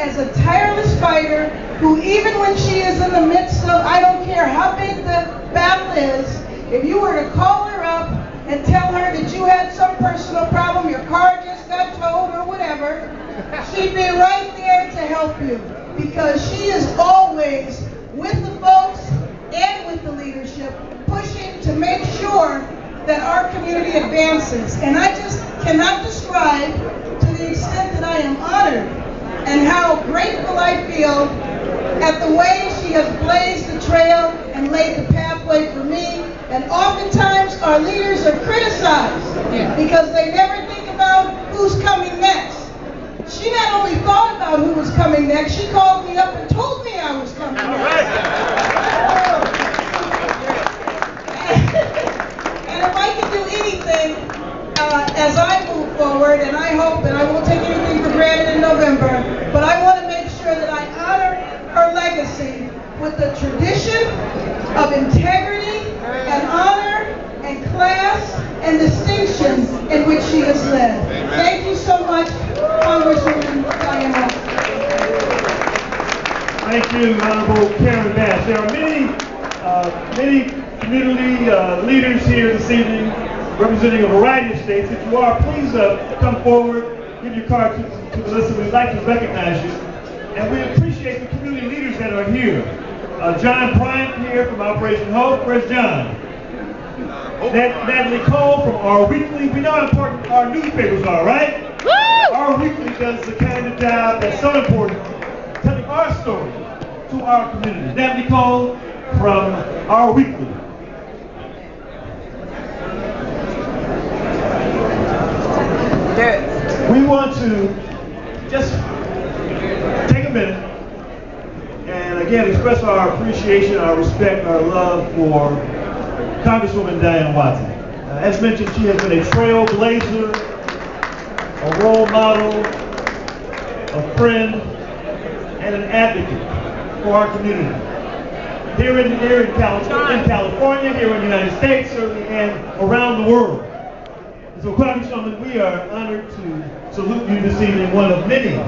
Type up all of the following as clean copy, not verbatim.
as a tireless fighter who, even when she is in the midst of, I don't care how big the battle is, if you were to call her up and tell her that you had some personal problem, your car just got towed or whatever, she'd be right there to help you, because she is always with the folks and with the leadership, pushing to make sure that our community advances. And I just cannot describe to the extent that I am honored and how grateful I feel at the way she has blazed the trail and laid the pathway for me. And oftentimes our leaders are criticized because they never think about who's coming next. She not only thought about who was coming next, she called me up and told me I was coming next. And if I can do anything as I move forward, and I hope, and I won't take anything for granted in November, but I want to make sure that I honor her legacy with the tradition of integrity and honor and class and distinction in which she has led. Amen. Thank you so much, Congresswoman Diane Watson. Thank you, Honorable Karen Bass. There are many community leaders here this evening representing a variety of states. If you are, please come forward, give your card to the list. We'd like to recognize you. And we appreciate the community leaders that are here. John Bryant here from Operation Hope. Where's John? Natalie Cole from Our Weekly. We know how important our newspapers are, right? Woo! Our Weekly does the kind of job that's so important, telling our story to our community. Natalie Cole from Our Weekly. We want to just take a minute and again express our appreciation, our respect, our love for Congresswoman Diane Watson. As mentioned, she has been a trailblazer, a role model, a friend, and an advocate for our community. Here in California, here in the United States, certainly, and around the world. And so, Congresswoman, we are honored to salute you this evening, one of many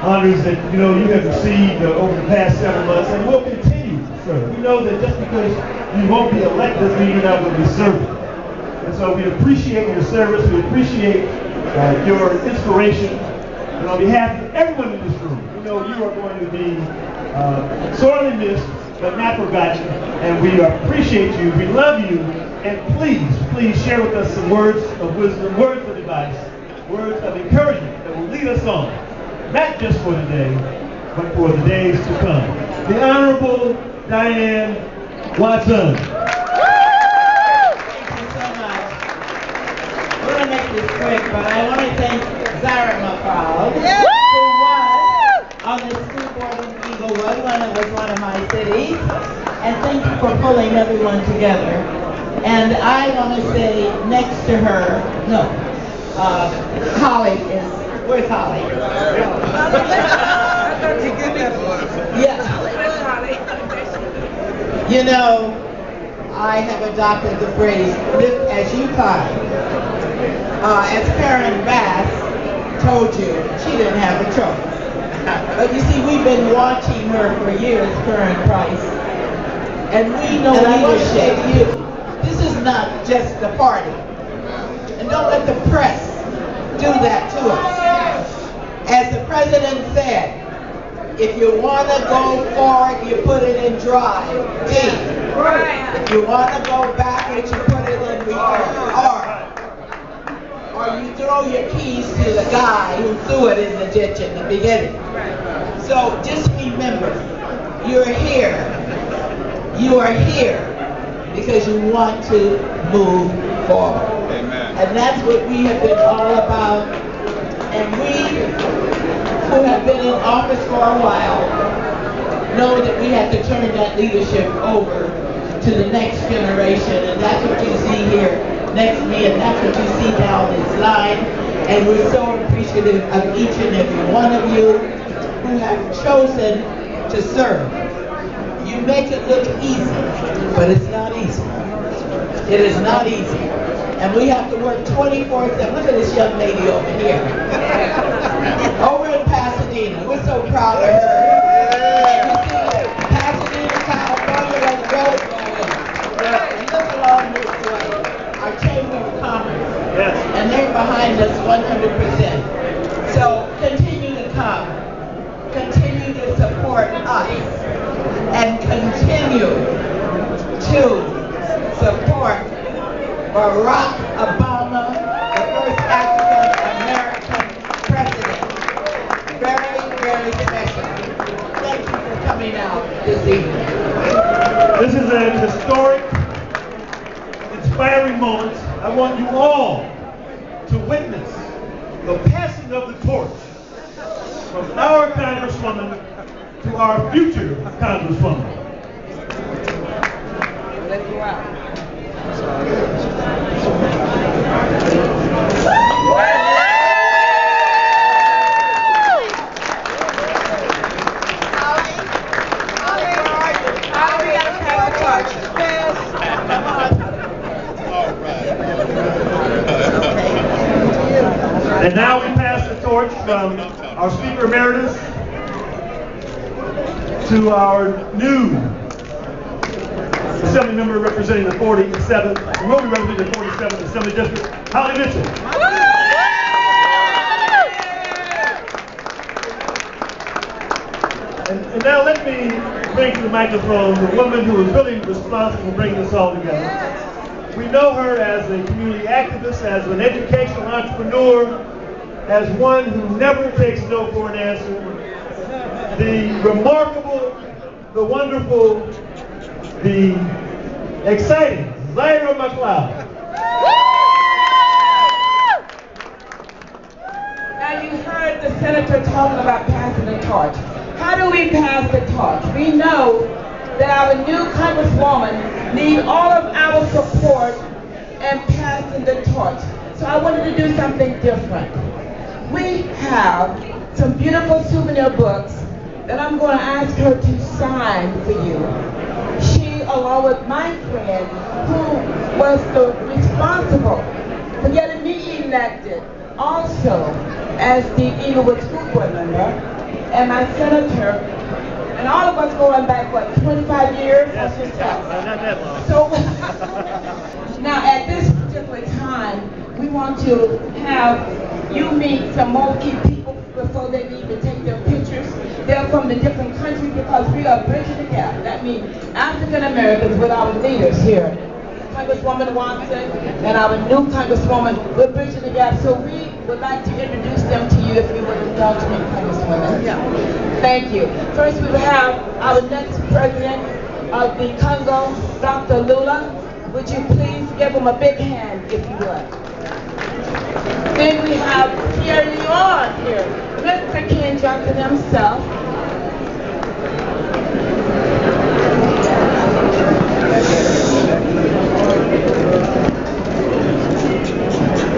honors that you have received over the past several months, and will continue to serve. We know that just because you won't be elected doesn't mean you're not going to be serving. And so we appreciate your service, we appreciate your inspiration, and on behalf of everyone in this room, we know you are going to be sorely missed, but not forgotten, and we appreciate you, we love you, and please share with us some words of wisdom, words of advice, words of encouragement that will lead us on. Not just for today, but for the days to come. The Honorable Diane Watson. Thank you so much. We're going to make this quick, but I want to thank Zara McCall, who was on the school board in Eaglewood when it was one of my cities. And thank you for pulling everyone together. And I want to say next to her, Holly is, where's Holly? Yeah. I have adopted the phrase, live as you climb. As Karen Bass told you, she didn't have a choice. But you see, we've been watching her for years, Karen Price, and we know leadership. This is not just a party. And don't let the press do that to us. As the president said, if you want to go forward, you put it in drive, D. If you want to go backwards, you put it in reverse, R. Or you throw your keys to the guy who threw it in the ditch in the beginning. So just remember, you're here. You are here because you want to move forward. Amen. And that's what we have been all about. And we who have been in office for a while know that we have to turn that leadership over to the next generation. And that's what you see here next to me, and that's what you see down this line. And we're so appreciative of each and every one of you who have chosen to serve. You make it look easy, but it's not easy. It is not easy. And we have to work 24/7. Look at this young lady over here. Over in Pasadena. proud of her. And you see, Pasadena, California, where the road going. And look along this way, our Chamber of Commerce. Yes. And they're behind us 100%. So continue to come. Continue to support us. And continue to support Barack Obama, the first African-American president. Very, very special. Thank you for coming out this evening. This is an historic, inspiring moment. I want you all to witness the passing of the torch from our Congresswoman to our future Congresswoman. Let you out. And now we pass the torch from our Speaker Emeritus to our new Assembly member representing the 47th, will be representing the 47th Assembly District, Holly Mitchell. And now let me bring to the microphone the woman who is really responsible for bringing this all together. We know her as a community activist, as an educational entrepreneur, as one who never takes no for an answer. The remarkable, the wonderful, the exciting Zaira McLeod. Now you heard the senator talking about passing the torch. How do we pass the torch? We know that our new Congresswoman needs all of our support in passing the torch. So I wanted to do something different. We have some beautiful souvenir books that I'm going to ask her to sign for you. She, along with my friend, who was responsible for getting me elected, also as the Inglewood School Board member, and my senator, and all of us going back, what, 25 years? Yes, not that long. So, now at this particular time, we want to have you meet some more key people before they leave and take their pictures. They're from the different countries because we are bridging the gap. That means African Americans with our leaders here. Congresswoman Watson and our new Congresswoman, we're bridging the gap. So we would like to introduce them to you if you would indulge me, Congresswoman. Yeah. Thank you. First we will have our next president of the Congo, Dr. Lula. Would you please give him a big hand if you would? Then we have Sierra Leone here, Mr. Ken Johnson himself.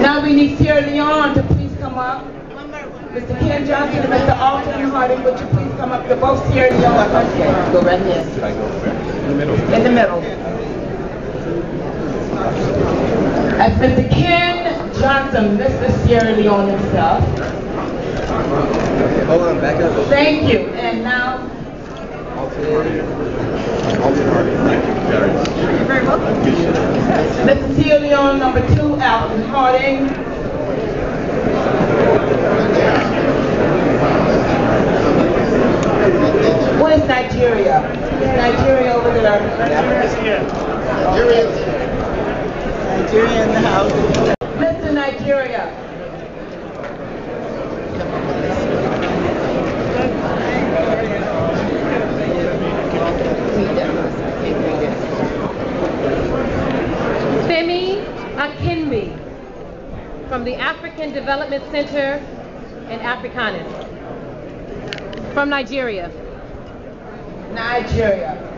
Now we need Sierra Leone to please come up. Mr. Ken Johnson and Mr. Alton Harding, would you please come up? They're both Sierra Leone. Okay, go right here. Should I go where? In the middle. In the middle. As Mr. Ken Johnson, Mr. Sierra Leone himself. Hold on, back up. Thank you. And now, Alton Harding. Thank you, Gary. you're very welcome. Mr. Sierra Leone, number 2, Alton Harding. What is Nigeria? Is Nigeria over there? Nigeria in the house. Mr. Nigeria. Femi Akinbi from the African Development Center in Afrikaans. From Nigeria. Nigeria.